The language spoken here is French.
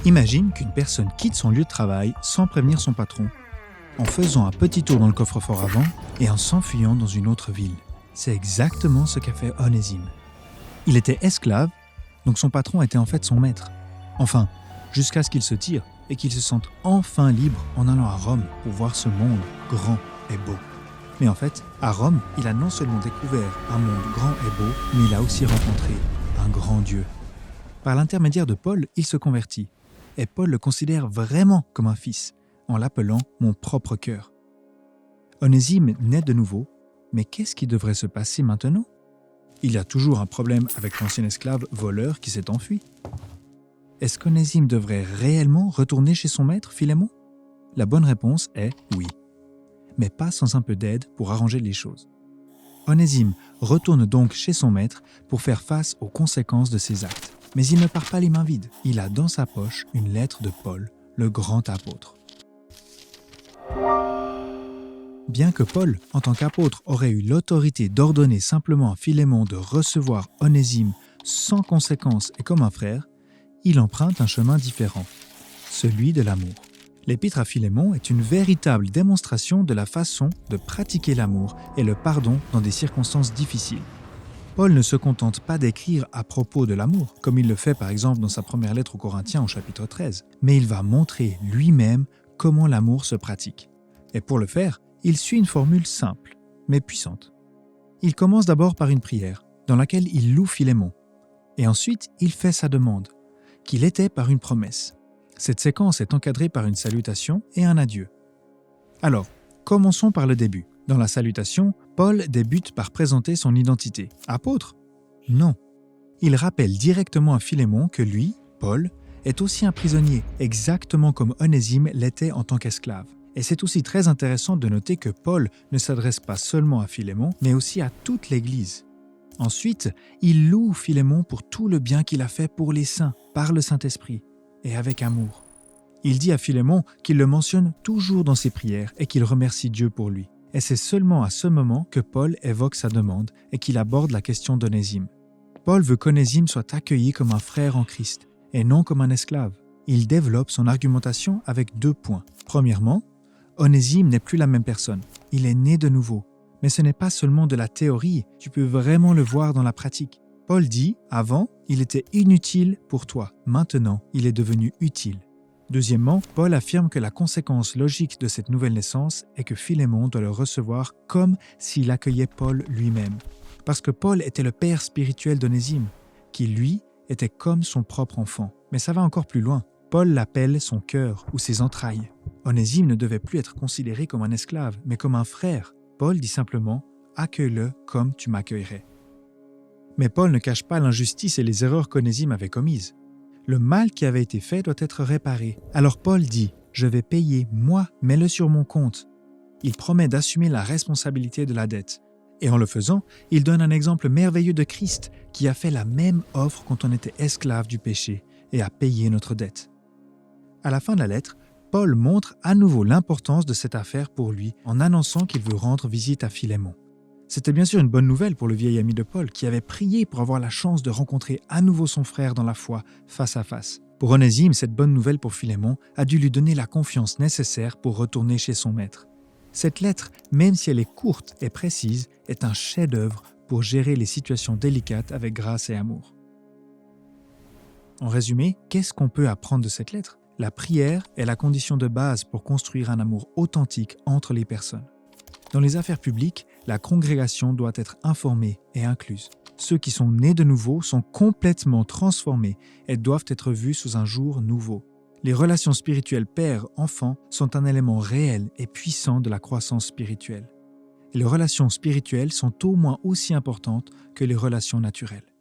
Imagine qu'une personne quitte son lieu de travail sans prévenir son patron, en faisant un petit tour dans le coffre-fort avant et en s'enfuyant dans une autre ville. C'est exactement ce qu'a fait Onésime. Il était esclave, donc son patron était en fait son maître. Enfin, jusqu'à ce qu'il se tire et qu'il se sente enfin libre en allant à Rome pour voir ce monde grand et beau. Mais en fait, à Rome, il a non seulement découvert un monde grand et beau, mais il a aussi rencontré un grand Dieu. Par l'intermédiaire de Paul, il se convertit. Et Paul le considère vraiment comme un fils, en l'appelant « mon propre cœur ». Onésime naît de nouveau, mais qu'est-ce qui devrait se passer maintenant ? Il y a toujours un problème avec l'ancien esclave voleur qui s'est enfui. Est-ce qu'Onésime devrait réellement retourner chez son maître, Philémon ? La bonne réponse est oui, mais pas sans un peu d'aide pour arranger les choses. Onésime retourne donc chez son maître pour faire face aux conséquences de ses actes. Mais il ne part pas les mains vides. Il a dans sa poche une lettre de Paul, le grand apôtre. Bien que Paul, en tant qu'apôtre, aurait eu l'autorité d'ordonner simplement à Philémon de recevoir Onésime sans conséquence et comme un frère, il emprunte un chemin différent, celui de l'amour. L'épître à Philémon est une véritable démonstration de la façon de pratiquer l'amour et le pardon dans des circonstances difficiles. Paul ne se contente pas d'écrire à propos de l'amour, comme il le fait par exemple dans sa première lettre aux Corinthiens au chapitre 13, mais il va montrer lui-même comment l'amour se pratique. Et pour le faire, il suit une formule simple, mais puissante. Il commence d'abord par une prière, dans laquelle il loue Philémon, et ensuite il fait sa demande, qu'il était par une promesse. Cette séquence est encadrée par une salutation et un adieu. Alors, commençons par le début. Dans la salutation, Paul débute par présenter son identité. Apôtre ? Non. Il rappelle directement à Philémon que lui, Paul, est aussi un prisonnier, exactement comme Onésime l'était en tant qu'esclave. Et c'est aussi très intéressant de noter que Paul ne s'adresse pas seulement à Philémon, mais aussi à toute l'Église. Ensuite, il loue Philémon pour tout le bien qu'il a fait pour les saints, par le Saint-Esprit, et avec amour. Il dit à Philémon qu'il le mentionne toujours dans ses prières et qu'il remercie Dieu pour lui. Et c'est seulement à ce moment que Paul évoque sa demande et qu'il aborde la question d'Onésime. Paul veut qu'Onésime soit accueilli comme un frère en Christ et non comme un esclave. Il développe son argumentation avec 2 points. Premièrement, Onésime n'est plus la même personne. Il est né de nouveau. Mais ce n'est pas seulement de la théorie, tu peux vraiment le voir dans la pratique. Paul dit, avant, il était inutile pour toi. Maintenant, il est devenu utile. Deuxièmement, Paul affirme que la conséquence logique de cette nouvelle naissance est que Philémon doit le recevoir comme s'il accueillait Paul lui-même. Parce que Paul était le père spirituel d'Onésime, qui lui était comme son propre enfant. Mais ça va encore plus loin. Paul l'appelle son cœur ou ses entrailles. Onésime ne devait plus être considéré comme un esclave, mais comme un frère. Paul dit simplement « accueille-le comme tu m'accueillerais ». Mais Paul ne cache pas l'injustice et les erreurs qu'Onésime avait commises. Le mal qui avait été fait doit être réparé. Alors Paul dit « Je vais payer, moi, mets-le sur mon compte ». Il promet d'assumer la responsabilité de la dette. Et en le faisant, il donne un exemple merveilleux de Christ qui a fait la même offre quand on était esclave du péché et a payé notre dette. À la fin de la lettre, Paul montre à nouveau l'importance de cette affaire pour lui en annonçant qu'il veut rendre visite à Philémon. C'était bien sûr une bonne nouvelle pour le vieil ami de Paul qui avait prié pour avoir la chance de rencontrer à nouveau son frère dans la foi, face à face. Pour Onésime, cette bonne nouvelle pour Philémon a dû lui donner la confiance nécessaire pour retourner chez son maître. Cette lettre, même si elle est courte et précise, est un chef-d'œuvre pour gérer les situations délicates avec grâce et amour. En résumé, qu'est-ce qu'on peut apprendre de cette lettre ? La prière est la condition de base pour construire un amour authentique entre les personnes. Dans les affaires publiques, la congrégation doit être informée et incluse. Ceux qui sont nés de nouveau sont complètement transformés et doivent être vus sous un jour nouveau. Les relations spirituelles père-enfant sont un élément réel et puissant de la croissance spirituelle. Et les relations spirituelles sont au moins aussi importantes que les relations naturelles.